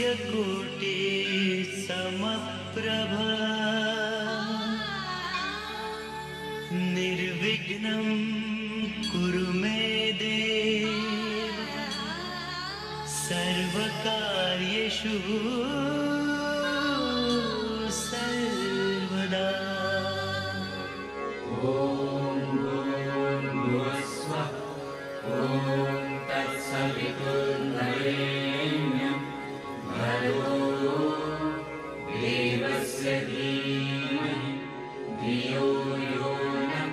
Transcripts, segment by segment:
सूर्यकोटि समप्रभा निर्विघ्नं कुरु मे देव सर्वकार्येषु सर्वदा। ॐ भूर्भुवस्सुवः ॐ तत्सवितुर्वरेण्यं भर्गो देवस्य धीमहि धियो यो नः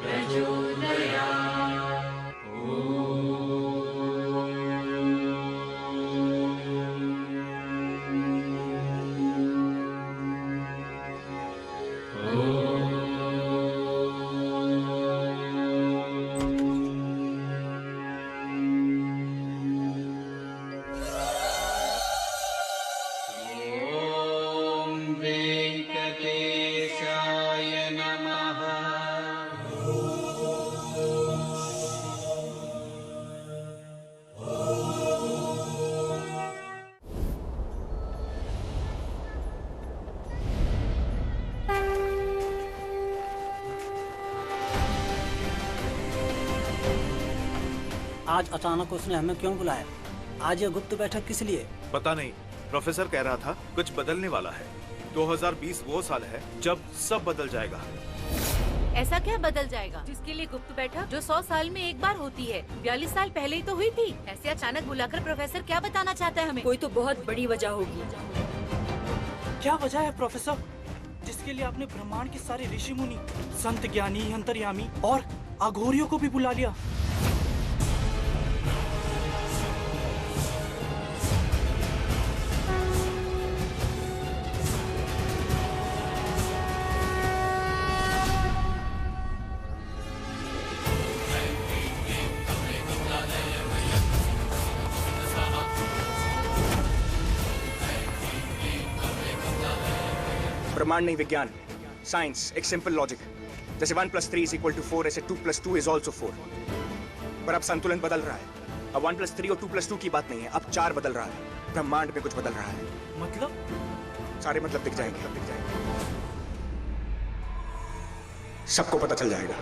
प्रचोदयात्। वेंकटेशाय नमः। आज अचानक उसने हमें क्यों बुलाया? आज ये गुप्त बैठक किस लिए? पता नहीं, प्रोफेसर कह रहा था कुछ बदलने वाला है। 2020 वो साल है जब सब बदल जाएगा। ऐसा क्या बदल जाएगा जिसके लिए गुप्त बैठक जो 100 साल में एक बार होती है 42 साल पहले ही तो हुई थी। ऐसे अचानक बुलाकर प्रोफेसर क्या बताना चाहता है हमें? कोई तो बहुत बड़ी वजह होगी। क्या वजह है प्रोफेसर जिसके लिए आपने ब्रह्मांड के सारे ऋषि मुनि, संत, ज्ञानी, अंतर्यामी और अघोरियों को भी बुला लिया? ब्रह्मांड नहीं, विज्ञान, साइंस, एक सिंपल लॉजिक। जैसे 1 + 3 = 4, ऐसे 2 + 2 = 4। पर अब संतुलन बदल रहा है। अब 1 + 3 और 2 + 2 की बात नहीं है, अब 4 बदल रहा है। ब्रह्मांड में कुछ बदल रहा है। मतलब? सारे मतलब दिख जाएंगे, सबको पता चल जाएगा।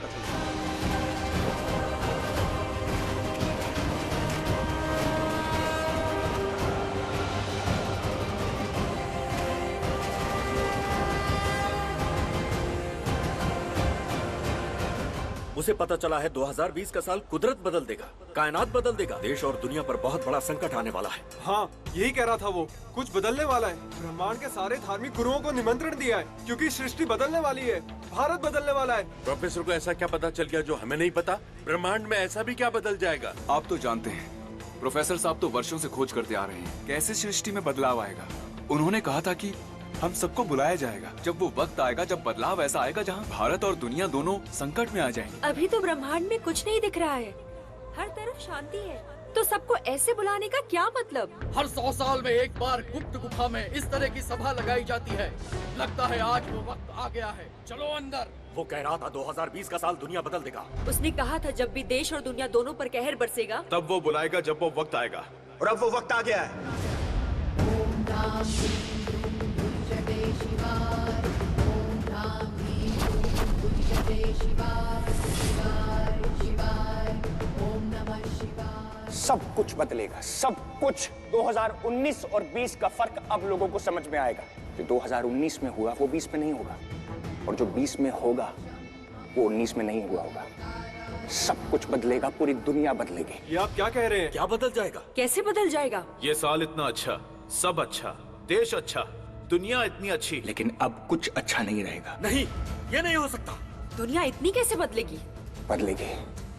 उसे पता चला है 2020 का साल कुदरत बदल देगा, कायनात बदल देगा, देश और दुनिया पर बहुत बड़ा संकट आने वाला है। हाँ, यही कह रहा था वो, कुछ बदलने वाला है। ब्रह्मांड के सारे धार्मिक गुरुओं को निमंत्रण दिया है क्योंकि सृष्टि बदलने वाली है, भारत बदलने वाला है। प्रोफेसर को ऐसा क्या पता चल गया जो हमें नहीं पता? ब्रह्मांड में ऐसा भी क्या बदल जाएगा? आप तो जानते हैं, प्रोफेसर साहब तो वर्षों से खोज करते आ रहे हैं कैसे सृष्टि में बदलाव आएगा। उन्होंने कहा था कि हम सबको बुलाया जाएगा जब वो वक्त आएगा जब बदलाव ऐसा आएगा जहां भारत और दुनिया दोनों संकट में आ जाएंगे। अभी तो ब्रह्मांड में कुछ नहीं दिख रहा है, हर तरफ शांति है, तो सबको ऐसे बुलाने का क्या मतलब? हर 100 साल में एक बार गुप्त गुफा में इस तरह की सभा लगाई जाती है। लगता है आज वो वक्त आ गया है, चलो अंदर। वो कह रहा था 2020 का साल दुनिया बदल देगा। उसने कहा था जब भी देश और दुनिया दोनों पर कहर बरसेगा तब वो बुलाएगा जब वो वक्त आएगा। और अब वो वक्त आ गया है। सब कुछ बदलेगा, सब कुछ। 2019 और 20 का फर्क अब लोगों को समझ में आएगा। जो 2019 में हुआ वो 20 में नहीं होगा, और जो 20 में होगा वो 19 में नहीं हुआ होगा। सब कुछ बदलेगा, पूरी दुनिया बदलेगी। ये आप क्या कह रहे हैं? क्या बदल जाएगा? कैसे बदल जाएगा? ये साल इतना अच्छा, सब अच्छा, देश अच्छा, दुनिया इतनी अच्छी, लेकिन अब कुछ अच्छा नहीं रहेगा। नहीं, ये नहीं हो सकता। दुनिया इतनी कैसे बदलेगी? बदलेगी।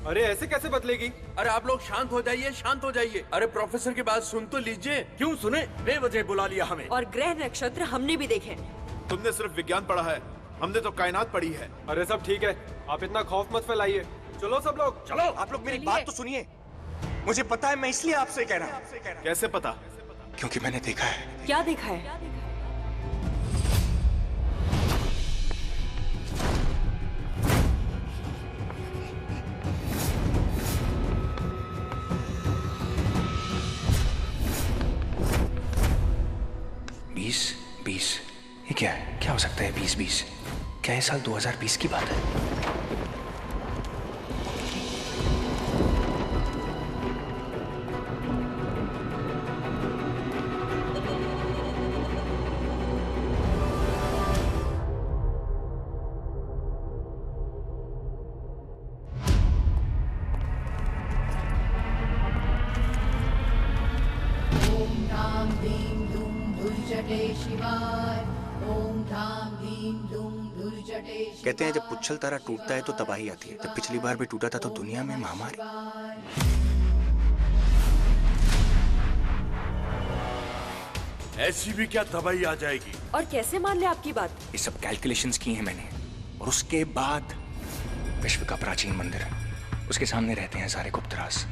अरे ऐसे कैसे बदलेगी? अरे आप लोग शांत हो जाइए, शांत हो जाइए। अरे प्रोफेसर की बात सुन तो लीजिए। क्यों सुने? बेवजह बुला लिया हमें। और ग्रह नक्षत्र हमने भी देखे। तुमने सिर्फ विज्ञान पढ़ा है, हमने तो कायनात पढ़ी है। अरे सब ठीक है, आप इतना खौफ मत फैलाइए। चलो सब लोग, चलो। आप लोग मेरी बात तो सुनिए। मुझे पता है, मैं इसलिए आपसे कह रहा हूँ। कैसे पता? क्योंकि मैंने देखा है। क्या देखा है? क्या है? क्या हो सकता है 2020? क्या ये साल 2020 की बात है? कहते हैं जब पुच्छल तारा टूटता है तो तबाही आती है। जब पिछली बार भी टूटा था तो दुनिया में महामारी। ऐसी भी क्या तबाही आ जाएगी? और कैसे मान ले आपकी बात? ये सब कैलकुलेशंस की हैं मैंने, और उसके बाद विश्व का प्राचीन मंदिर, उसके सामने रहते हैं सारे गुप्त राज।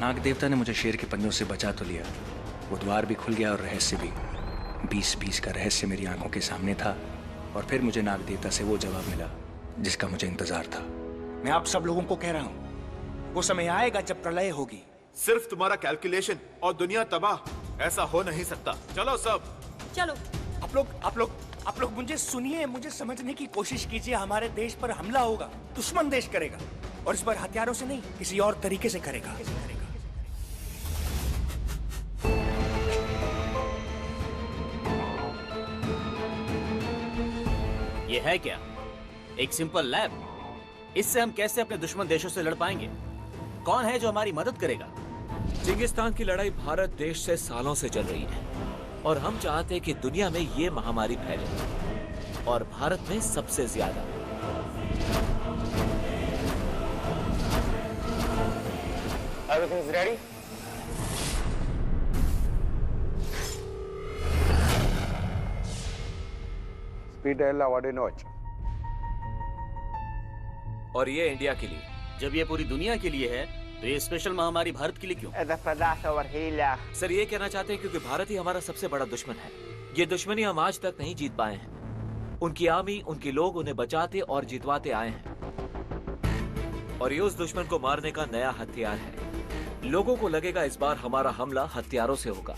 नाग देवता ने मुझे शेर के पंजों से बचा तो लिया, वो द्वार भी खुल गया और रहस्य भी। 2020 का रहस्य मेरी आंखों के सामने था, और फिर मुझे नाग देवता से वो जवाब मिला जिसका मुझे इंतजार था। मैं आप सब लोगों को कह रहा हूं, वो समय आएगा जब प्रलय होगी। सिर्फ तुम्हारा कैलकुलेशन और दुनिया तबाह, ऐसा हो नहीं सकता। चलो सब चलो। आप लोग मुझे सुनिए, मुझे समझने की कोशिश कीजिए। हमारे देश पर हमला होगा, दुश्मन देश करेगा, और इस बार हथियारों से नहीं, किसी और तरीके से करेगा। ये है क्या? एक सिंपल लैब? इससे हम कैसे अपने दुश्मन देशों से लड़ पाएंगे? कौन है जो हमारी मदद करेगा? चिंगिस्तान की लड़ाई भारत देश से सालों से चल रही है, और हम चाहते हैं कि दुनिया में ये महामारी फैले, और भारत में सबसे ज्यादा। Everything's ready? और ये इंडिया के लिए। जब ये पूरी दुनिया के लिए है, तो ये स्पेशल महामारी भारत के लिए क्यों? सर ये कहना चाहते हैं क्योंकि भारत ही हमारा सबसे बड़ा दुश्मन है। ये दुश्मनी हम आज तक नहीं जीत पाए हैं। उनकी आर्मी, उनके लोग उन्हें बचाते और जितवाते आए हैं, और ये उस दुश्मन को मारने का नया हथियार है। लोगों को लगेगा इस बार हमारा हमला हथियारों से होगा।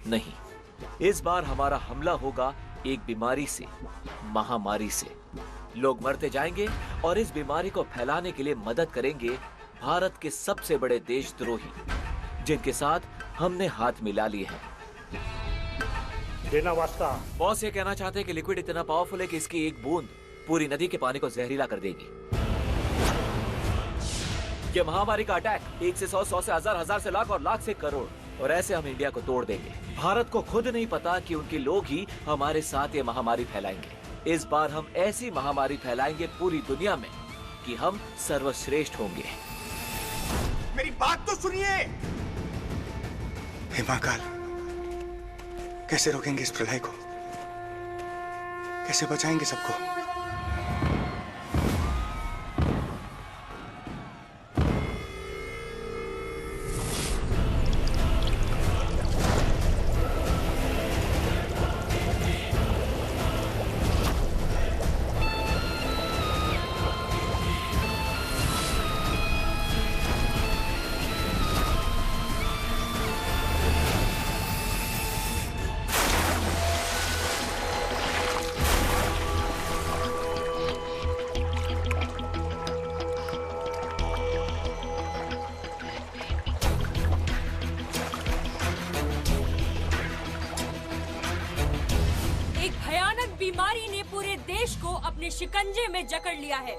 नहीं, इस बार हमारा हमला होगा एक बीमारी से, महामारी से। लोग मरते जाएंगे, और इस बीमारी को फैलाने के लिए मदद करेंगे भारत के सबसे बड़े देशद्रोही, जिनके साथ हमने हाथ मिला लिए हैं। बॉस ये कहना चाहते हैं कि लिक्विड इतना पावरफुल है कि इसकी एक बूंद पूरी नदी के पानी को जहरीला कर देगी। ये महामारी का अटैक 1 से 100, 100 से 1000, 1000 से लाख, और लाख से करोड़, और ऐसे हम इंडिया को तोड़ देंगे। भारत को खुद नहीं पता कि उनके लोग ही हमारे साथ ये महामारी फैलाएंगे। इस बार हम ऐसी महामारी फैलाएंगे पूरी दुनिया में कि हम सर्वश्रेष्ठ होंगे। मेरी बात तो सुनिए। हे महाकाल, कैसे रोकेंगे इस प्रलय को? कैसे बचाएंगे सबको? बीमारी ने पूरे देश को अपने शिकंजे में जकड़ लिया है।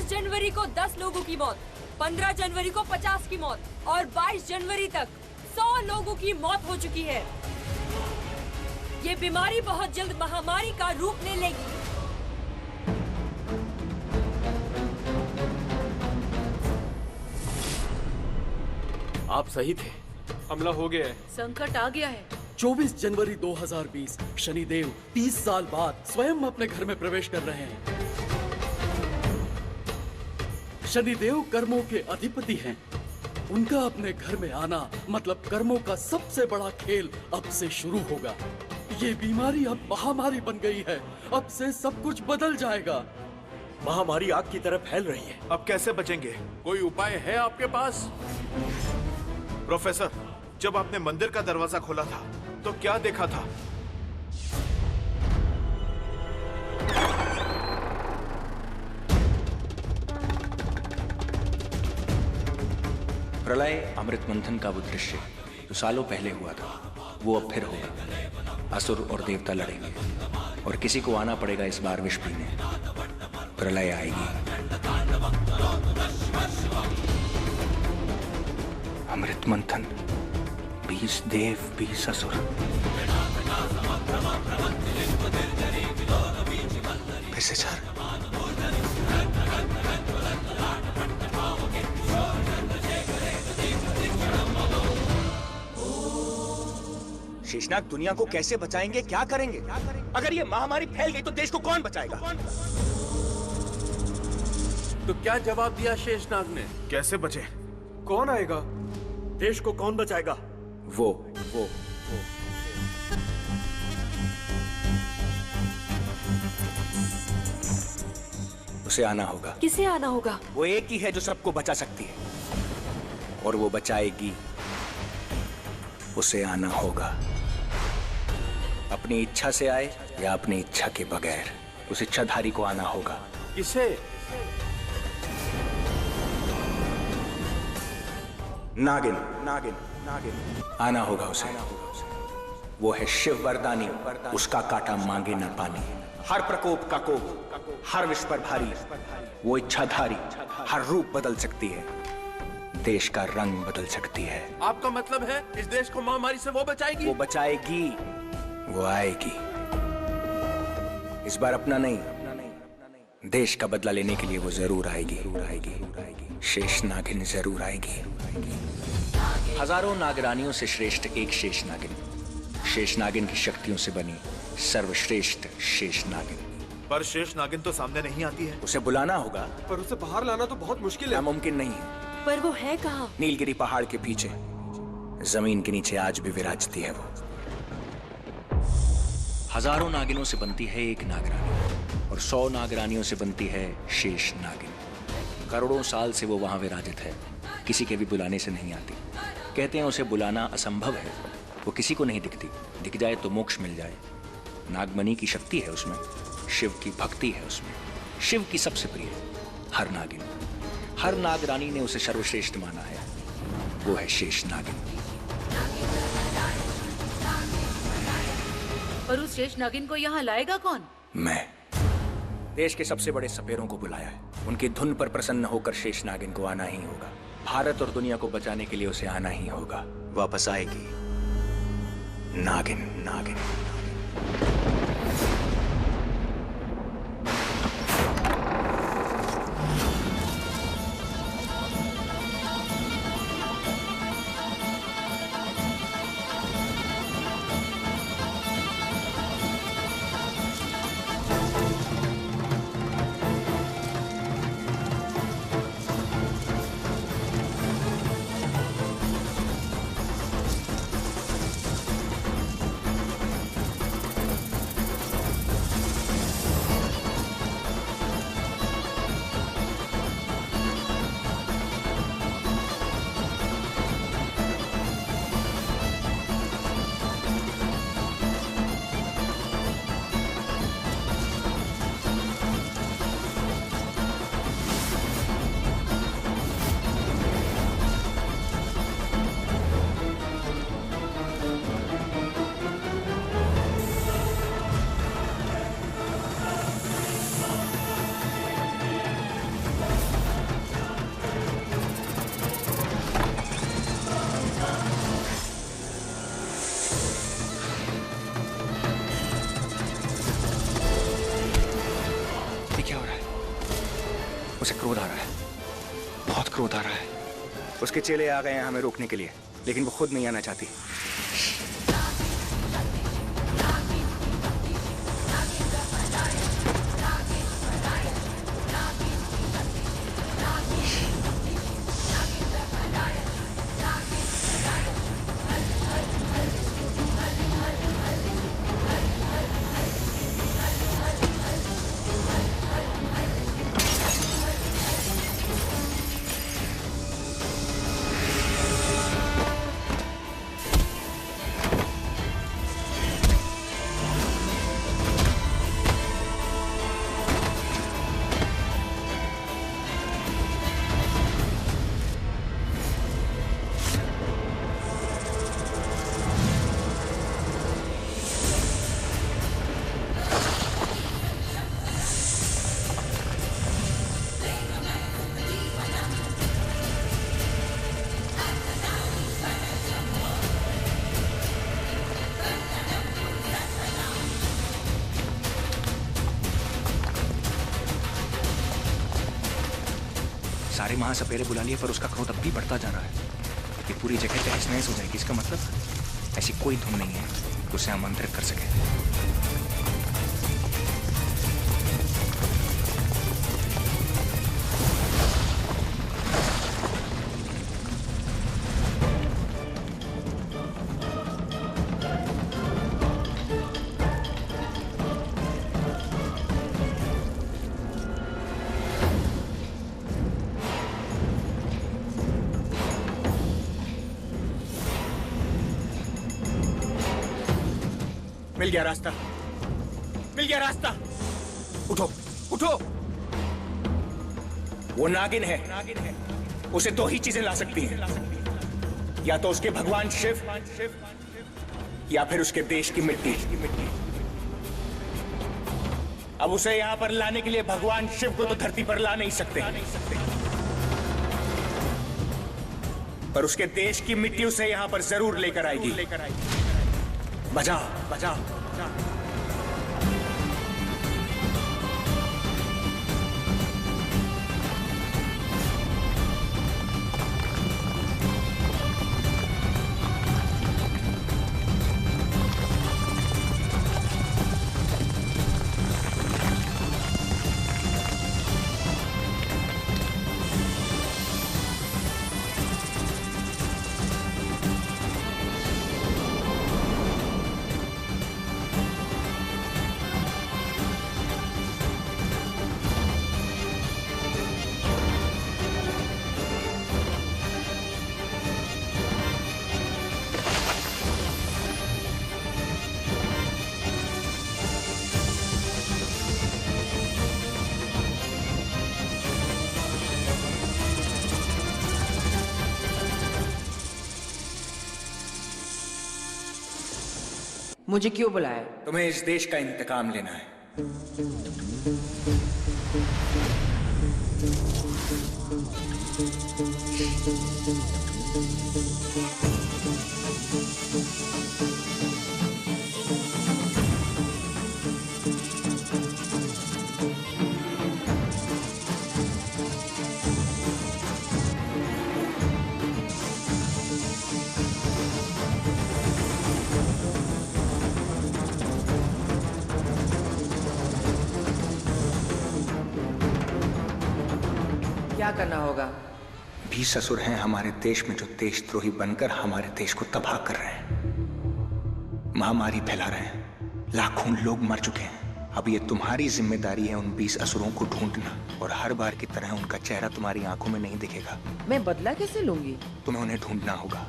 जनवरी को 10 लोगों की मौत, 15 जनवरी को 50 की मौत और 22 जनवरी तक 100 लोगों की मौत हो चुकी है। ये बीमारी बहुत जल्द महामारी का रूप ले लेगी। आप सही थे, हमला हो गया है। संकट आ गया है। 24 जनवरी 2020 शनिदेव 30 साल बाद स्वयं अपने घर में प्रवेश कर रहे हैं। शनिदेव कर्मों के अधिपति हैं। उनका अपने घर में आना मतलब कर्मों का सबसे बड़ा खेल अब से शुरू होगा। ये बीमारी अब महामारी बन गई है। अब से सब कुछ बदल जाएगा। महामारी आग की तरह फैल रही है। अब कैसे बचेंगे? कोई उपाय है आपके पास? प्रोफेसर, जब आपने मंदिर का दरवाजा खोला था तो क्या देखा था? प्रलय अमृत मंथन का वो दृश्य जो सालों पहले हुआ था, वो अब फिर होगा। असुर और देवता लड़ेंगे और किसी को आना पड़ेगा इस बार विष पीने। प्रलय आएगी। अमृत मंथन, 20 देव 20 असुर। विषचर। शेषनाग दुनिया को कैसे बचाएंगे, क्या करेंगे? अगर ये महामारी फैल गई तो देश को कौन बचाएगा? तो क्या जवाब दिया शेषनाग ने? कैसे बचे? कौन आएगा? देश को कौन बचाएगा? वो उसे आना होगा। किसे आना होगा? वो एक ही है जो सबको बचा सकती है और वो बचाएगी। उसे आना होगा। अपनी इच्छा से आए या अपनी इच्छा के बगैर, उस इच्छाधारी को आना होगा। किसे? नागिन नागिन नागिन आना होगा उसे। वो है शिव वरदानी, उसका काटा मांगे न पानी। हर प्रकोप का कोप, हर विष पर भारी। वो इच्छाधारी हर रूप बदल सकती है, देश का रंग बदल सकती है। आपका मतलब है इस देश को महामारी से वो बचाएगी? वो बचाएगी, वो आएगी। इस बार अपना नहीं, देश का बदला लेने के लिए वो जरूर आएगी। शेष नागिन जरूर आएगी। हजारों नागरानियों से श्रेष्ठ एक शेष नागिन। शेष नागिन की शक्तियों से बनी सर्वश्रेष्ठ शेष नागिन। पर शेष नागिन तो सामने नहीं आती है। उसे बुलाना होगा। पर उसे बाहर लाना तो बहुत मुश्किल है। नामुमकिन नहीं है। पर वो है कहाँ? नीलगिरी पहाड़ के पीछे, जमीन के नीचे आज भी विराजती है वो। हजारों नागिनों से बनती है एक नागरानी और 100 नागरानियों से बनती है शेष नागिन। करोड़ों साल से वो वहां विराजित है, किसी के भी बुलाने से नहीं आती। कहते हैं उसे बुलाना असंभव है, वो किसी को नहीं दिखती, दिख जाए तो मोक्ष मिल जाए। नागमणि की शक्ति है उसमें, शिव की भक्ति है उसमें। शिव की सबसे प्रिय हर नागिन, हर नागरानी ने उसे सर्वश्रेष्ठ माना है। वो है शेष नागिन। पर उस शेष नागिन को यहाँ लाएगा कौन? मैं। देश के सबसे बड़े सपेरों को बुलाया है। उनकी धुन पर प्रसन्न होकर शेष नागिन को आना ही होगा। भारत और दुनिया को बचाने के लिए उसे आना ही होगा। वापस आएगी नागिन नागिन। उसे क्रोध आ रहा है, बहुत क्रोध आ रहा है। उसके चेले आ गए हैं हमें रोकने के लिए, लेकिन वो खुद नहीं आना चाहती। सारे महासपेरे बुला लिए, पर उसका क्रोध अब भी बढ़ता जा रहा है। ये पूरी जगह तहस नहस हो जाएगी। इसका मतलब ऐसी कोई धुन नहीं है कि उसे आमंत्रित कर सके। मिल गया रास्ता, मिल गया रास्ता। उठो, उठो। वो नागिन है, उसे दो ही चीजें ला सकती हैं, या तो उसके भगवान शिव या फिर उसके देश की मिट्टी। अब उसे यहां पर लाने के लिए भगवान शिव को तो धरती पर ला नहीं सकते, पर उसके देश की मिट्टी उसे यहां पर जरूर लेकर आएगी। बजाओ, बजाओ। मुझे क्यों बुलाया? तुम्हें इस देश का इंतकाम लेना है। क्या करना होगा? 20 असुर हैं हमारे देश में जो देशद्रोही बनकर हमारे देश को तबाह कर रहे हैं, महामारी फैला रहे हैं, लाखों लोग मर चुके हैं। अब ये तुम्हारी जिम्मेदारी है उन 20 असुरों को ढूंढना, और हर बार की तरह उनका चेहरा तुम्हारी आंखों में नहीं दिखेगा। मैं बदला कैसे लूंगी? तुम्हें उन्हें ढूंढना होगा।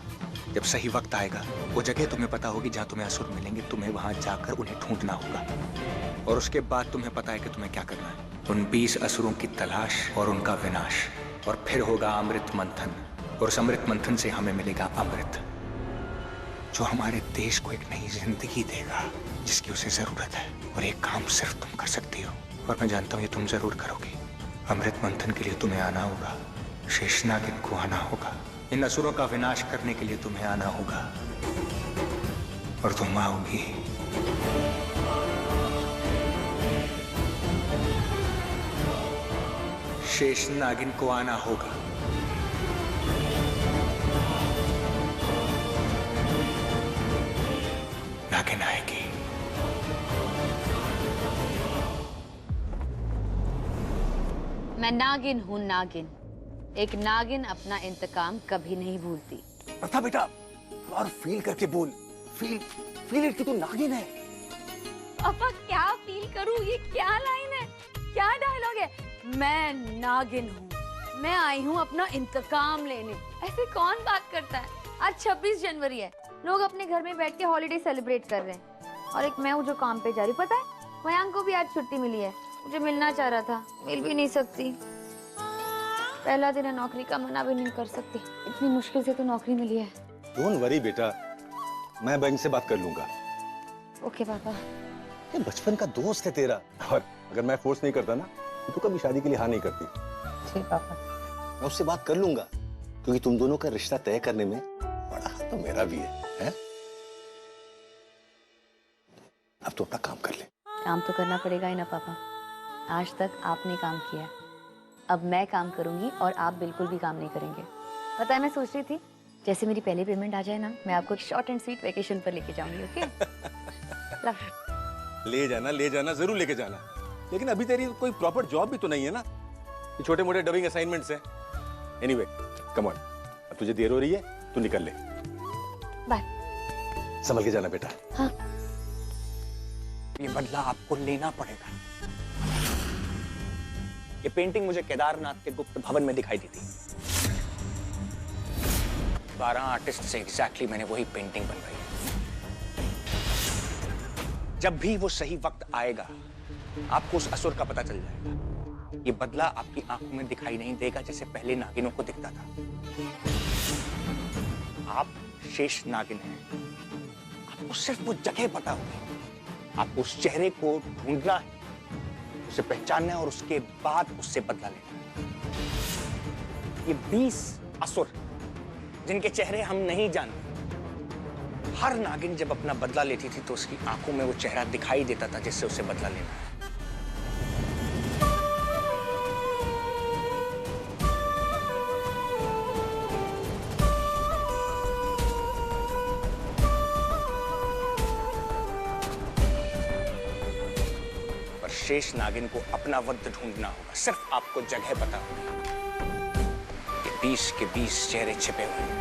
जब सही वक्त आएगा, वो जगह तुम्हें पता होगी जहाँ तुम्हें असुर मिलेंगे, तुम्हें वहां जाकर उन्हें ढूंढना होगा, और उसके बाद तुम्हें पता है कि तुम्हें क्या करना है। उन 20 असुरों की तलाश और उनका विनाश, और फिर होगा अमृत मंथन, और उस अमृत मंथन से हमें मिलेगा अमृत, जो हमारे देश को एक नई जिंदगी देगा जिसकी उसे जरूरत है। और एक काम सिर्फ तुम कर सकती हो, और मैं जानता हूँ ये तुम जरूर करोगी। अमृत मंथन के लिए तुम्हें आना होगा, शेषनागिन को आना होगा, इन असुरों का विनाश करने के लिए तुम्हें आना होगा, और तुम आओगी। शेष नागिन को आना होगा। नागिन आएगी। मैं नागिन हूँ, नागिन। एक नागिन अपना इंतकाम कभी नहीं भूलती। प्रथा बेटा, और फील करके बोल। फील इट कि तू नागिन है। पापा क्या फील करूँ? ये क्या लाइन है, क्या डायलॉग है? मैं नागिन हूँ, मैं आई हूँ अपना इंतकाम लेने। ऐसे कौन बात करता है? आज 26 जनवरी है, लोग अपने घर में बैठ के हॉलीडे सेलिब्रेट कर रहे हैं, और एक मैं हूँ जो काम पे जा रही। पता है मयांक को भी आज छुट्टी मिली है, मुझे मिलना चाह रहा था, मिल भी नहीं सकती। पहला दिन है नौकरी का, मना भी नहीं कर सकती, इतनी मुश्किल से तो नौकरी मिली है। डोंट वरी बेटा, मैं बैंक से बात कर लूंगा। ओके पापा। ये बचपन का दोस्त है तेरा, और अगर मैं फोर्स नहीं करता ना तो तू कभी शादी के लिए हाँ नहीं करती। ठीक पापा। मैं उससे बात कर लूंगा, क्योंकि तुम दोनों का रिश्ता तय करने में बड़ा हाथ तो मेरा भी है? अब तो अपना काम कर ले। काम तो करना पड़ेगा ही ना पापा, आज तक आपने काम किया, अब मैं काम करूंगी और आप बिल्कुल भी काम नहीं करेंगे। पता है मैं सोच रही थी जैसे मेरी पहली पेमेंट आ जाए ना, मैं आपको शॉर्ट एंड स्वीट वेकेशन पर लेके जाऊंगी। ओके? ले जाना जरूर लेके जाना, लेकिन अभी तेरी कोई प्रॉपर जॉब भी तो नहीं है ना, ये छोटे मोटे डबिंग असाइनमेंट्स हैं। एनीवे कम ऑन, अब तुझे देर हो रही है, तू निकल ले। बाय। संभल के जाना बेटा। हाँ। ये बदला आपको लेना पड़ेगा। ये पेंटिंग मुझे केदारनाथ के गुप्त भवन में दिखाई दी थी। 12 आर्टिस्ट से एग्जैक्टली मैंने वही पेंटिंग बनवाई। जब भी वो सही वक्त आएगा, आपको उस असुर का पता चल जाएगा। ये बदला आपकी आंखों में दिखाई नहीं देगा जैसे पहले नागिनों को दिखता था। आप शेष नागिन हैं। आपको सिर्फ वो जगह पता होगी। आपको उस चेहरे को ढूंढना है, उसे पहचानना है और उसके बाद उससे बदला लेना है। ये 20 असुर जिनके चेहरे हम नहीं जानते, हर नागिन जब अपना बदला लेती थी तो उसकी आंखों में वो चेहरा दिखाई देता था जिससे उसे बदला लेना है। पर शेष नागिन को अपना वध ढूंढना होगा, सिर्फ आपको जगह पता होगी। ये 20 के 20 चेहरे छिपे हुए हैं,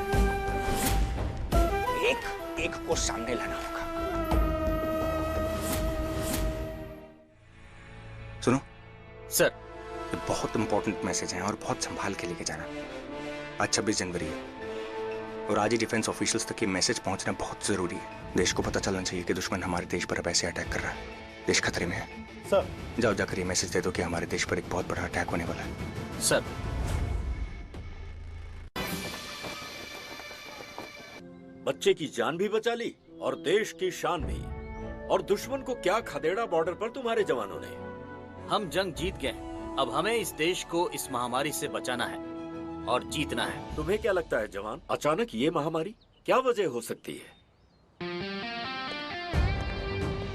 एक एक को सामने लाना होगा। सुनो सर, ये बहुत इंपॉर्टेंट मैसेज है और बहुत संभाल के लेके जाना। आज 26 जनवरी है और आज ही डिफेंस ऑफिशियल्स तक ये मैसेज पहुंचना बहुत जरूरी है। देश को पता चलना चाहिए कि दुश्मन हमारे देश पर अब ऐसे अटैक कर रहा है, देश खतरे में है। सर जाओ जाकर ये मैसेज दे दो कि हमारे देश पर एक बहुत बड़ा अटैक होने वाला है। सर बच्चे की जान भी बचा ली और देश की शान भी, और दुश्मन को क्या खदेड़ा बॉर्डर पर तुम्हारे जवानों ने। हम जंग जीत गए, अब हमें इस देश को इस महामारी से बचाना है और जीतना है। तुम्हें क्या लगता है जवान, अचानक ये महामारी क्या वजह हो सकती है?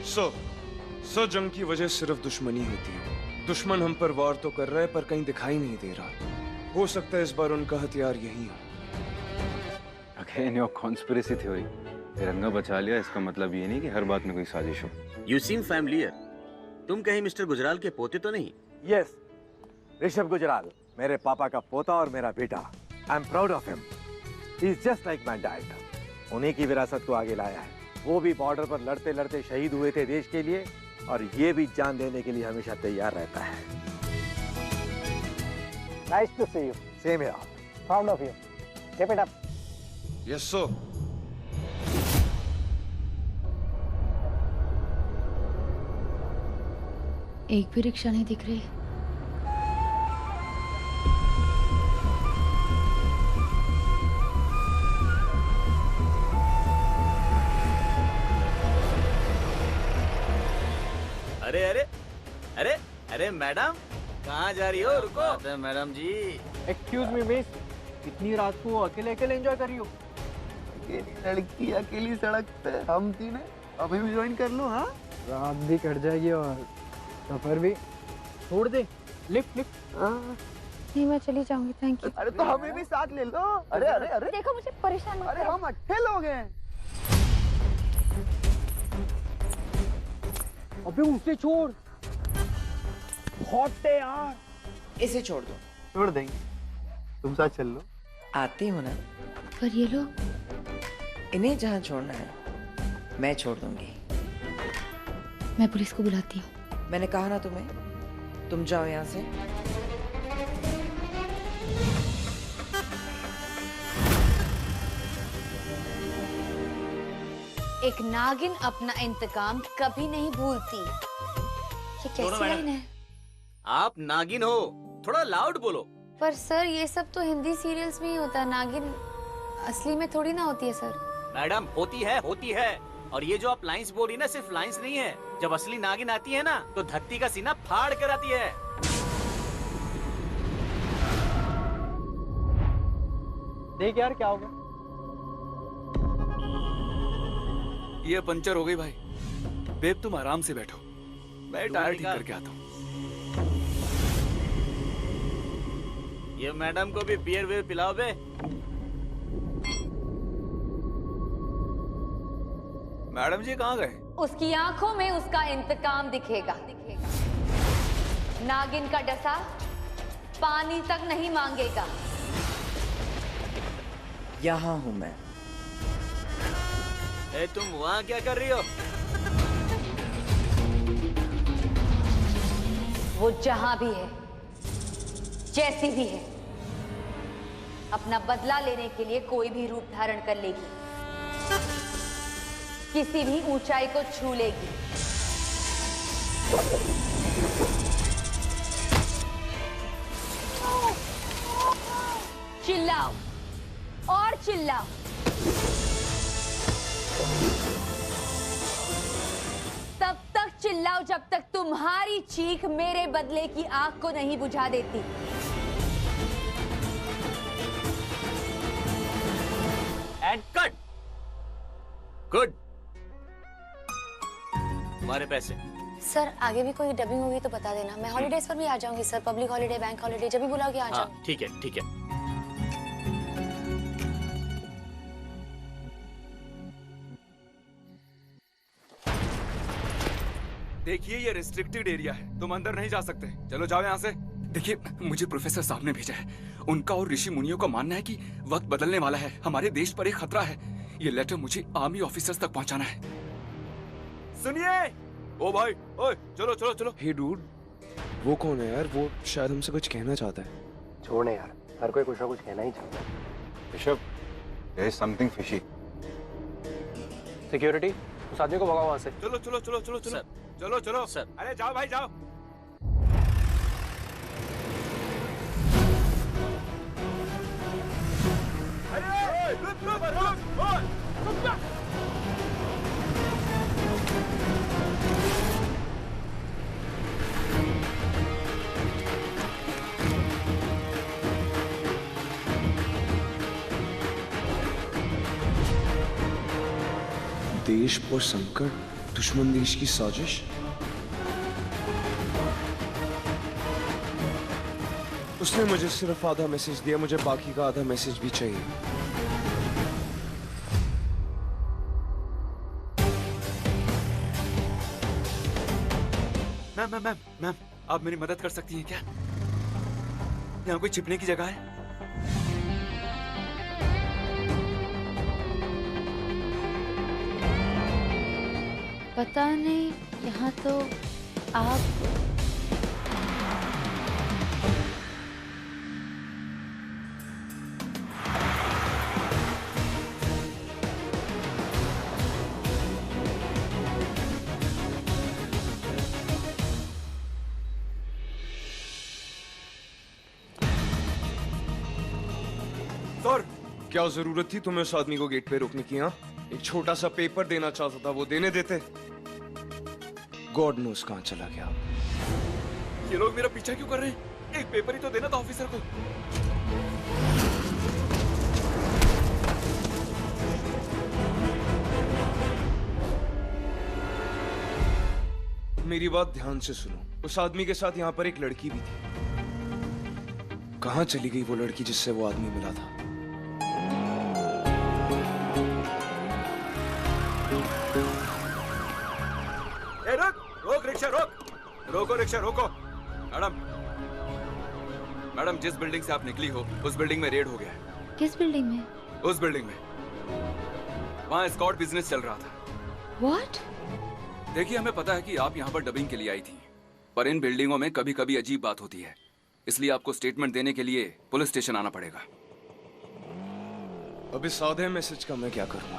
सो जंग की वजह सिर्फ दुश्मनी होती है। दुश्मन हम पर वार तो कर रहा है पर कहीं दिखाई नहीं दे रहा। हो सकता है इस बार उनका हथियार यही हो। Again your conspiracy theory. तिरंगा बचा लिया इसका मतलब ये नहीं कि हर बात में कोई साजिश हो। You seem familiar. तुम कहीं मिस्टर गुजराल के पोते तो नहीं? Yes, ऋषभ गुजराल, मेरे पापा का पोता और मेरा बेटा। I'm proud of him. He's just like my dad. उन्हीं की विरासत को आगे लाया है। वो भी बॉर्डर पर लड़ते लड़ते शहीद हुए थे देश के लिए, और ये भी जान देने के लिए हमेशा तैयार रहता है। Nice to see you. Same here. Proud of you. Keep it up. Yes, sir. एक भी रिक्शा नहीं दिख रही। अरे अरे अरे अरे मैडम, कहाँ जा रही हो? रुको मैडम जी। Excuse me, miss. इतनी रात को अकेले अकेले एंजॉय कर रही हो? अकेली लड़की अकेली सड़क पे, हम तीन अभी भी ज्वाइन कर लो। हाँ, रात भी कट जाएगी और सफर भी। छोड़ दे, लिफ्ट लिफ्ट। नहीं मैं चली जाऊंगी, थैंक यू। अरे तो हमें भी साथ ले लो। अरे अरे अरे देखो मुझे परेशान मत अरे करो। हम अच्छे लोग हैं। अबे उसे छोड़, हॉट है यार। इसे छोड़ दो। छोड़ देंगे, तुम साथ चल लो। आती हूँ ना। पर ये लोग, इन्हें जहाँ छोड़ना है मैं छोड़ दूंगी। मैं पुलिस को बुलाती हूँ। मैंने कहा ना तुम्हें, तुम जाओ यहाँ से। एक नागिन अपना इंतकाम कभी नहीं भूलती। ये कैसी लाइन है? आप नागिन हो, थोड़ा लाउड बोलो। पर सर ये सब तो हिंदी सीरियल्स में ही होता है, नागिन असली में थोड़ी ना होती है सर। मैडम होती है। और ये जो आप लाइंस बोली ना, सिर्फ लाइंस नहीं है। जब असली नागिन आती है ना, तो धरती का सीना फाड़ कर आती है। देख यार क्या हो गया। ये पंचर हो गई भाई। बेब तुम आराम से बैठो, मैं टायर ठीक करके आता हूँ। ये मैडम को भी बियर वियर पिलाओ बे। मैडम जी कहाँ गए? उसकी आंखों में उसका इंतकाम दिखेगा। नागिन का डसा पानी तक नहीं मांगेगा। यहाँ हूँ मैं। ए, तुम वहाँ क्या कर रही हो? वो जहां भी है, जैसी भी है, अपना बदला लेने के लिए कोई भी रूप धारण कर लेगी, किसी भी ऊंचाई को छू लेगी। चिल्लाओ और चिल्लाओ। तब तक चिल्लाओ जब तक तुम्हारी चीख मेरे बदले की आग को नहीं बुझा देती। And cut. गुड। तुम्हारे पैसे। सर आगे भी कोई डबिंग होगी तो बता देना। मैं हॉलीडेज पर भी आ जाऊंगी sir, public holiday, bank holiday, जब भी बुलाओगे आ जाऊंगी। हाँ, ठीक है ठीक है। देखिए ये रिस्ट्रिक्टेड एरिया है, तुम अंदर नहीं जा सकते। चलो जाओ यहाँ से। देखिए मुझे प्रोफेसर साहब ने भेजा है। उनका और ऋषि मुनियों का मानना है कि वक्त बदलने वाला है, हमारे देश पर एक खतरा है। ये लेटर मुझे आर्मी ऑफिसर्स तक पहुँचाना है। सुनिए। ओ भाई, ओए चलो चलो चलो। हे डूड, वो कौन है यार? वो शायद हमसे कुछ कहना चाहता है। छोड़ने यार, हर कोई कुछ ना कुछ कहना ही चाहता है। Rishabh, there is something fishy. Security, उस आदमी को भगाओ वहाँ से। चलो चलो चलो चलो चलो चलो चलो सर। अरे जाओ भाई जाओ। देश पर संकट, दुश्मन देश की साजिश। उसने मुझे सिर्फ आधा मैसेज दिया, मुझे बाकी का आधा मैसेज भी चाहिए। मैम मैम मैम मैम, आप मेरी मदद कर सकती हैं क्या? यहाँ कोई छिपने की जगह है? पता नहीं, यहाँ तो आप सर, क्या जरूरत थी तुम्हें उस आदमी को गेट पे रोकने की? हाँ, एक छोटा सा पेपर देना चाहता था, वो देने देते। गॉड नोस कहाँ चला गया। ये लोग मेरा पीछा क्यों कर रहे हैं? एक पेपर ही तो देना था ऑफिसर को। मेरी बात ध्यान से सुनो। उस आदमी के साथ यहाँ पर एक लड़की भी थी। कहाँ चली गई वो लड़की जिससे वो आदमी मिला था? ए, रोक रोक रिक्शा रोक, रोको रिक्शा रोको। मैडम मैडम, जिस बिल्डिंग से आप निकली हो उस बिल्डिंग में रेड हो गया है। किस बिल्डिंग में? उस बिल्डिंग में, वहाँ स्कॉट बिजनेस चल रहा था। What? देखिए, हमें पता है कि आप यहाँ पर डबिंग के लिए आई थी, पर इन बिल्डिंगों में कभी कभी अजीब बात होती है, इसलिए आपको स्टेटमेंट देने के लिए पुलिस स्टेशन आना पड़ेगा। अब इस सादे मैसेज का मैं क्या करूँगा?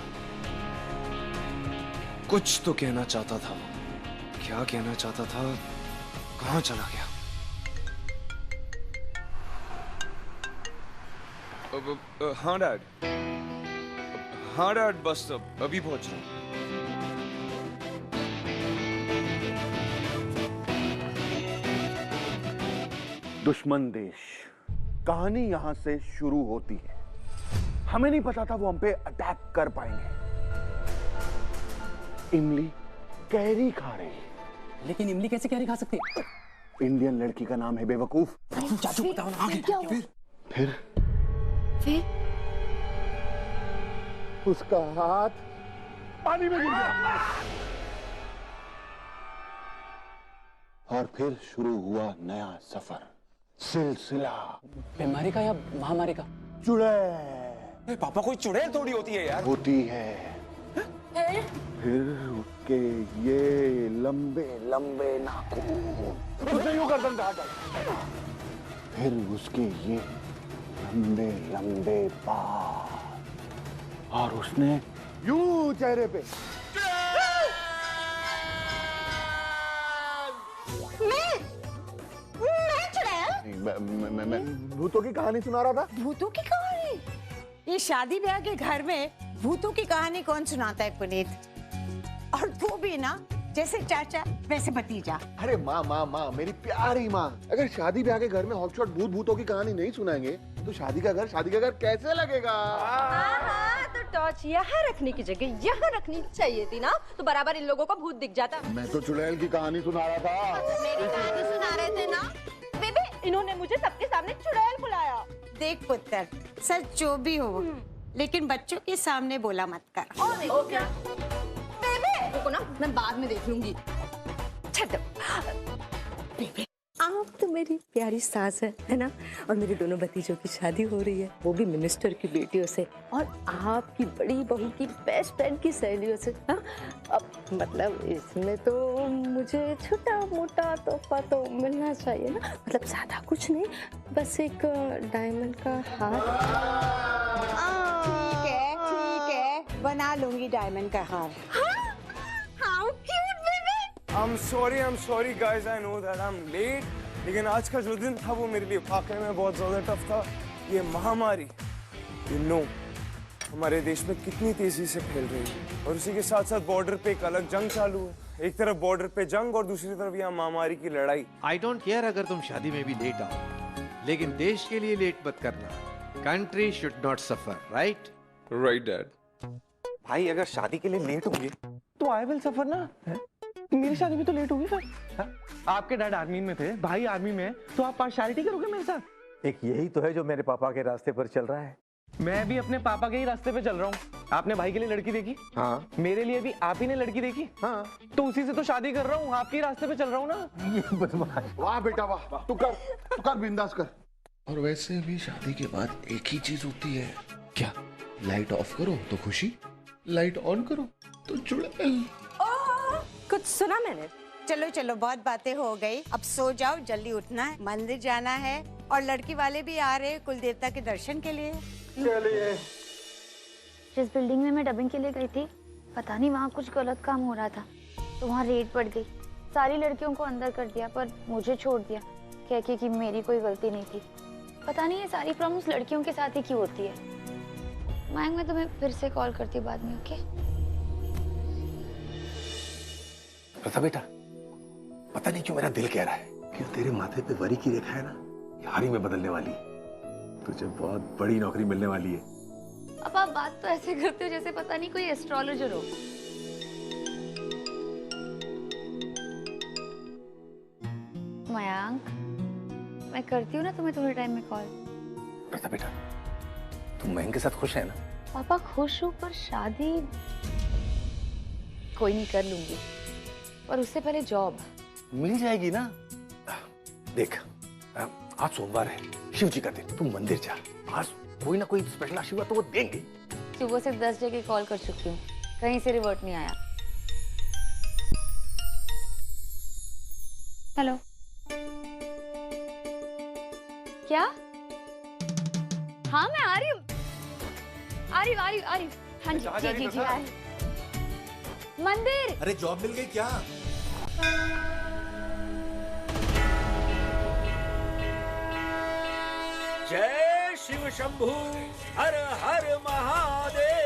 कुछ तो कहना चाहता था वो, क्या कहना चाहता था, कहाँ चला गया? हाँ डैड, हाँ डैड, बस अब अभी पहुंच रहा हूँ। दुश्मन देश, कहानी यहां से शुरू होती है। हमें नहीं पता था वो हम पे अटैक कर पाएंगे। इमली कैरी खा रही है। लेकिन इमली कैसे कैरी खा सकती है? इंडियन लड़की का नाम है बेवकूफ। चाचू बताओ ना, आगे क्या हुआ? फिर उसका हाथ पानी में गिर गया और फिर शुरू हुआ नया सफर, सिलसिला। बीमारी का या महामारी का? चुड़ैल। पापा, कोई चुड़ैल थोड़ी होती है यार। होती है। फिर उसके ये लंबे लंबे नाखून, उसने यूं गर्दन काटा। फिर उसके ये लंबे लंबे बाल और उसने यूं चेहरे पे। मैं भूतों की कहानी सुना रहा था। भूतों की कहानी? ये शादी ब्याह के घर में भूतों की कहानी कौन सुनाता है पुनीत? और तू भी ना, जैसे चाचा वैसे भतीजा। अरे माँ माँ माँ, मेरी प्यारी माँ, अगर शादी ब्याह के घर में हॉटशॉट भूतों की कहानी नहीं सुनाएंगे तो शादी का घर कैसे लगेगा? तो टॉर्च यहाँ रखने की जगह यहाँ रखनी चाहिए थी ना, तो बराबर इन लोगों को भूत दिख जाता। मैं तो चुड़ैल की कहानी सुना रहा था। मेरी कहानी सुना रहे थे ना बेबे। इन्होंने मुझे सबके सामने चुड़ैल बुलाया। देख पुत्र, सच जो भी हो, लेकिन बच्चों के सामने बोला मत कर। और देखो क्या बेबे, देखो ना, मैं बाद में देख लूंगी। छट बेबे, आप तो मेरी प्यारी सास है ना? और मेरे दोनों भतीजों की शादी हो रही है, वो भी मिनिस्टर की बेटियों से, और आपकी बड़ी बहू की बेस्ट फ्रेंड की सहेलियों से। हाँ, अब मतलब इसमें तो मुझे छोटा मोटा तोहफा तो मिलना चाहिए ना, मतलब ज्यादा कुछ नहीं, बस एक डायमंड का हार। ठीक है, बना लूंगी डायमंड का हार। How cute, baby! I'm sorry guys, I know that I'm late, लेकिन आज का जो दिन था वो मेरे लिए वाकई में बहुत ज्यादा टफ था। ये महामारी, you know, हमारे देश में कितनी तेजी से फैल रही है, और उसी के साथ साथ बॉर्डर पे एक अलग जंग चालू है। एक तरफ बॉर्डर पे जंग और दूसरी तरफ यहाँ महामारी की लड़ाई। आई डोंट केयर अगर तुम शादी में भी लेट आओ, लेकिन देश के लिए लेट मत करना। Country should not suffer, right? Right dad. भाई, अगर शादी के लिए लेट होंगे तो आई विल सफर ना। मेरी शादी में तो लेट होगी सर। आपके डैड आर्मी में थे, भाई आर्मी में, तो आप पार्शियलिटी करोगे मेरे साथ? एक यही तो है जो मेरे पापा के रास्ते पर चल रहा है। मैं भी अपने पापा के ही रास्ते पे चल रहा हूँ। आपने भाई के लिए लड़की देखी? हाँ। मेरे लिए भी आप ही ने लड़की देखी? हाँ। तो उसी से तो शादी कर रहा हूँ, आपके रास्ते पे चल रहा हूँ ना। ये बदमाश। वाह बेटा वाह, तू कर बिंदास कर। और वैसे भी शादी के बाद एक ही चीज होती है, क्या? लाइट ऑफ करो तो खुशी, लाइट ऑन करो तो चुड़ैल। कुछ सुना मैंने? चलो चलो, बहुत बातें हो गई, अब सो जाओ, जल्दी उठना है, मंदिर जाना है, और लड़की वाले भी आ रहे कुल देवता के दर्शन के लिए। चलिए। जिस बिल्डिंग में मैं डबिंग के लिए गई थी, पता नहीं वहाँ कुछ गलत काम हो रहा था, तो वहाँ रेड पड़ गई। सारी लड़कियों को अंदर कर दिया, पर मुझे छोड़ दिया कह के कि मेरी कोई गलती नहीं थी। पता नहीं ये सारी प्रॉब्लम्स लड़कियों के साथ ही क्यों होती है। मयंक, मैं तुम्हें फिर से कॉल करती हूँ बाद में, ओके? प्रथा बेटा, पता नहीं क्यों मेरा दिल कह रहा है कि तेरे माथे पे वरी की रेखा है ना, ये हारी में बदलने वाली है। तुझे बहुत बड़ी नौकरी मिलने वाली है। अब आप बात तो ऐसे करते हो जैसे पता नहीं कोई एस्ट्रोलॉजर हो। मयंक, मैं करती हूँ ना तुम्हें थोड़े टाइम में कॉल। बेटा बेटा, तुम मयंक के साथ खुश है ना? पापा खुश हूँ, पर शादी कोई नहीं, कर लूंगी, पर उससे पहले जॉब मिल जाएगी ना। देख, आज सोमवार है, शिव जी का दिन, तुम मंदिर जा, आज कोई ना कोई स्पेशल आशीर्वाद तो वो देंगे। सुबह से 10 जगह कॉल कर चुकी हूँ, कहीं से रिवर्ट नहीं आया। हेलो, क्या? हाँ मैं आ रही हूँ, आ रही हूँ। हाँ जी जी आ रही हूँ। मंदिर। अरे जॉब मिल गई क्या? जय शिव शंभू, हर हर महादेव।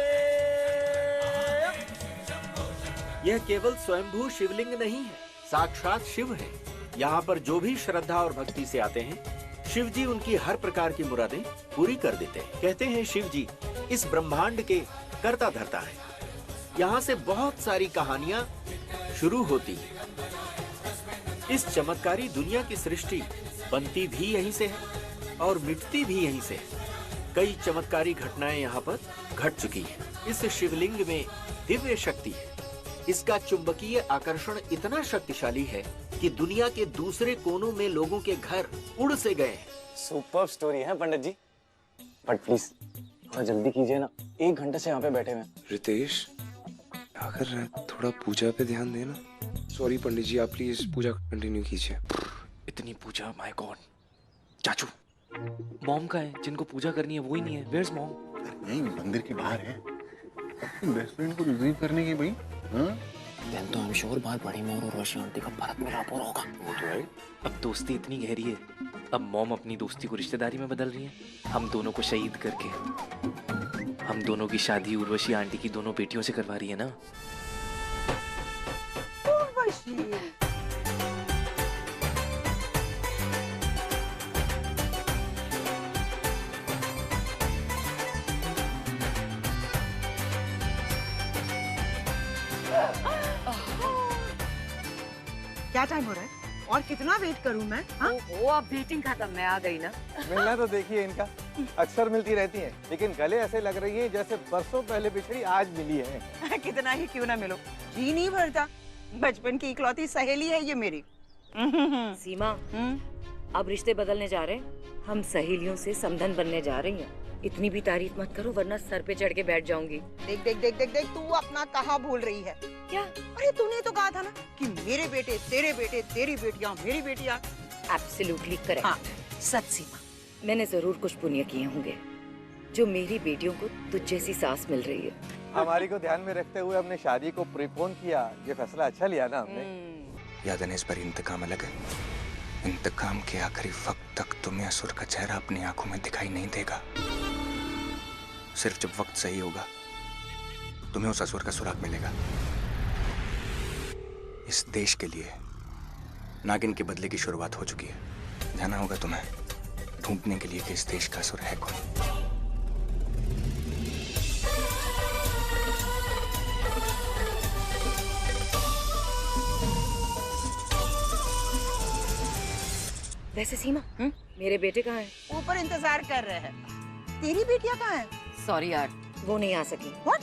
यह केवल स्वयंभू शिवलिंग नहीं है, साक्षात शिव है। यहाँ पर जो भी श्रद्धा और भक्ति से आते हैं, शिव जी उनकी हर प्रकार की मुरादें पूरी कर देते हैं। कहते हैं शिव जी इस ब्रह्मांड के कर्ता धर्ता है। यहाँ से बहुत सारी कहानियां शुरू होती हैं। इस चमत्कारी दुनिया की सृष्टि बनती भी यहीं से है और मिटती भी यहीं से है। कई चमत्कारी घटनाएं यहाँ पर घट चुकी हैं। इस शिवलिंग में दिव्य शक्ति है। इसका चुंबकीय आकर्षण इतना शक्तिशाली है कि दुनिया के दूसरे कोनों में लोगों के घर उड़ से गए हैं। सुपर्ब स्टोरी है पंडित जी, बट प्लीज थोड़ा जल्दी कीजिए ना, 1 घंटे से यहाँ पे बैठे हुए हैं। रितेश, अगर थोड़ा पूजा पे ध्यान देना। सॉरी पंडित जी, आप प्लीज पूजा कंटिन्यू कीजिए। इतनी पूजा, माय गॉड। चाचू, मॉम का है, जिनको पूजा करनी है वो ही नहीं है। Where's mom? नहीं, मंदिर के बाहर है। बेस्ट फ्रेंड को रिसीव करने की भाई। देन तो हम श्योर बात बड़ी मोर और उर्वशी आंटी का भारत में रापोर होगा। वो तो है। अब दोस्ती इतनी गहरी है, अब मॉम अपनी दोस्ती को रिश्तेदारी में बदल रही है। हम दोनों को शहीद करके हम दोनों की शादी उर्वशी आंटी की दोनों बेटियों से करवा रही है ना। क्या टाइम हो रहा है और कितना वेट करूं मैं? वो अब वेटिंग खत्म, मैं आ गई ना। मिलना तो देखिए इनका अक्सर मिलती रहती हैं, लेकिन गले ऐसे लग रही हैं जैसे बरसों पहले बिछड़ी आज मिली है। कितना ही क्यों ना मिलो, जी नहीं भरता। बचपन की इकलौती सहेली है ये मेरी। सीमा, अब रिश्ते बदलने जा रहे हैं, हम सहेलियों से समधन बनने जा रही हैं। इतनी भी तारीफ मत करो वरना सर पे चढ़ के बैठ जाऊंगी। देख देख देख देख देख, तू अपना कहाँ भूल रही है? क्या? अरे तूने तो कहा था ना कि मेरे बेटे तेरे बेटे, तेरी बेटियां मेरी बेटियां। Absolutely correct. हाँ, सच सीमा। मैंने जरूर कुछ पुण्य किए होंगे जो मेरी बेटियों को तुझ जैसी सास मिल रही है। हमारी को ध्यान में रखते हुए हमने शादी को प्रीपोन किया। ये फैसला अच्छा लिया ना हमने। याद है इस बार इंतकाम अलग है। इंतकाम के आखिरी वक्त तक तुम्हें असुर का चेहरा अपनी आंखों में दिखाई नहीं देगा। सिर्फ जब वक्त सही होगा तुम्हें उस असुर का सुराग मिलेगा। इस देश के लिए नागिन के बदले की शुरुआत हो चुकी है। जाना होगा तुम्हें ढूंढने के लिए कि इस देश का असुर है कौन। वैसे सीमा, मेरे बेटे कहाँ हैं? ऊपर इंतजार कर रहे हैं। तेरी बेटियां कहाँ हैं? सॉरी यार, वो नहीं आ सकी। What?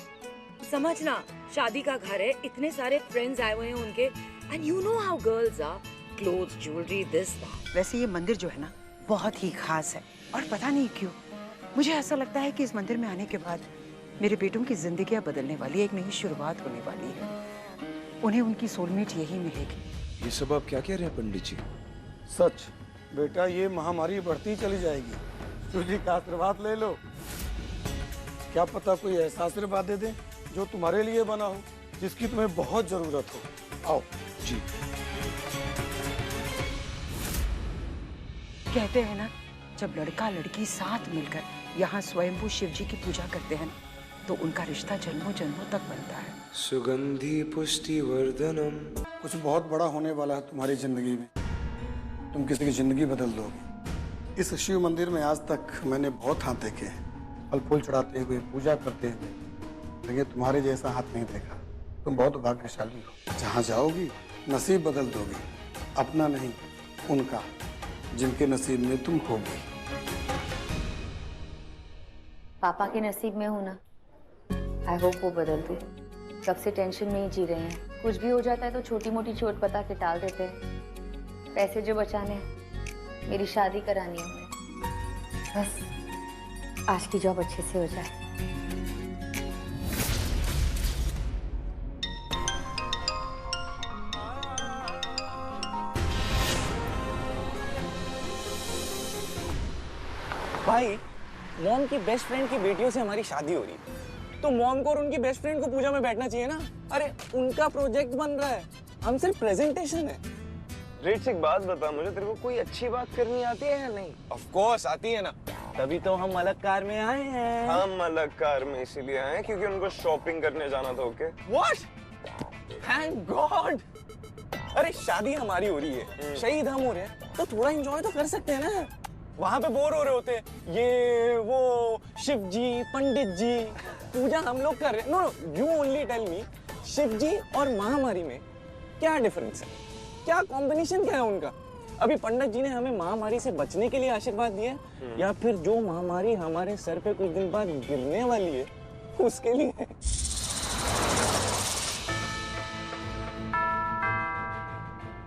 समझना, शादी का घर है, इतने सारे फ्रेंड्स आए हुए हैं उनके, and you know how girls are, clothes, jewellery, this that. वैसे ये मंदिर जो है ना बहुत ही खास है, और पता नहीं क्यों मुझे ऐसा लगता है कि इस मंदिर में आने के बाद मेरे बेटों की जिंदगियां बदलने वाली है, एक नई शुरुआत होने वाली है। उन्हें उनकी सोलमेट यही मिलेगी। ये सब आप क्या कह रहे हैं पंडित जी? सच बेटा, ये महामारी बढ़ती चली जाएगी। शिव जी का आशीर्वाद ले लो, क्या पता कोई ऐसा आशीर्वाद दे दे जो तुम्हारे लिए बना हो, जिसकी तुम्हें बहुत जरूरत हो। आओ जी। कहते हैं ना, जब लड़का लड़की साथ मिलकर यहाँ स्वयंभू शिव जी की पूजा करते हैं तो उनका रिश्ता जन्मों जन्मों तक बनता है। सुगंधि पुष्टि वर्धनम। कुछ बहुत बड़ा होने वाला है तुम्हारी जिंदगी में, तुम किसी की जिंदगी बदल दोगे। इस शिव मंदिर में आज तक मैंने बहुत हाथ देखे हैं, फल फूल चढ़ाते हुए, पूजा करते हुए, लेकिन तुम्हारे जैसा हाथ नहीं देखा। तुम बहुत भाग्यशाली हो। जहाँ जाओगी नसीब बदल दोगी, अपना नहीं उनका। जिनके नसीब में तुम होगी। पापा के नसीब में हूं ना, आई होप वो बदल दे। कब से टेंशन में ही जी रहे हैं, कुछ भी हो जाता है तो छोटी मोटी चोट बता के टाल देते हैं। पैसे जो बचाने हैं, मेरी शादी करानी है उन्हें। बस आज की जॉब अच्छे से हो जाए। भाई, मॉम की बेस्ट फ्रेंड की बेटियों से हमारी शादी हो रही है, तो मॉम को और उनकी बेस्ट फ्रेंड को पूजा में बैठना चाहिए ना। अरे उनका प्रोजेक्ट बन रहा है, हम सिर्फ प्रेजेंटेशन है। रेट एक बात बता मुझे, तेरे को कोई अच्छी बात करनी आती है या नहीं? ऑफ कोर्स आती है ना, तभी तो हम अलग कार में आए हैं। हम अलग कार में इसीलिए आए हैं क्योंकि उनको शॉपिंग करने जाना था। Okay what? Thank God. अरे शादी हमारी हो रही है, शहीद हम हो रहे हैं, तो थोड़ा एंजॉय तो कर सकते हैं ना। वहां पे बोर हो रहे होते हैं, ये वो शिव जी, पंडित जी, पूजा हम लोग कर रहे हैं। No, you only tell me, Shiv ji और महामारी में क्या डिफरेंस है, क्या कॉम्बिनेशन क्या है उनका? अभी पंडित जी ने हमें महामारी से बचने के लिए आशीर्वाद दिया, या फिर जो महामारी हमारे सर पे कुछ दिन बाद गिरने वाली है उसके लिए?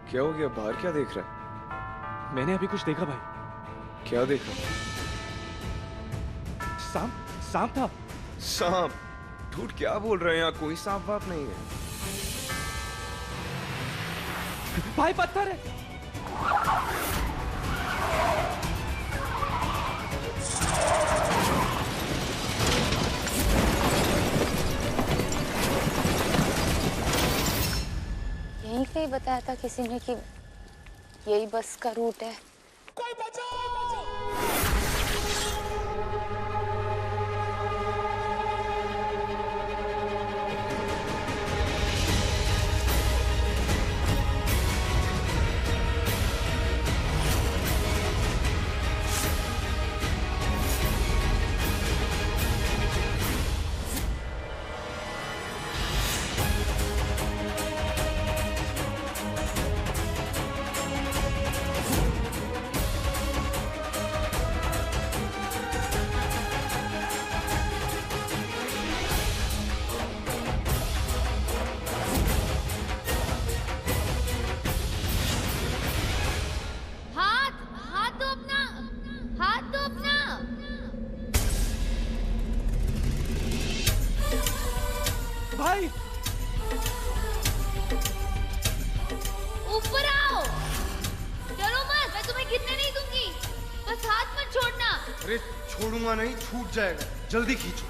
क्या हो गया? बाहर क्या देख रहा है? मैंने अभी कुछ देखा भाई। क्या देखा? सांप था। सांप? झूठ क्या बोल रहे हैं? यहाँ कोई सांप वाप नहीं है। भाई पत्थर है। यहीं पे ही बताया था किसी ने कि यही बस का रूट है। भाई ऊपर आओ, डरो मत, मैं तुम्हें गिरने नहीं दूंगी, बस हाथ मत छोड़ना। अरे छोड़ूंगा नहीं, छूट जाएगा, जल्दी खींचो।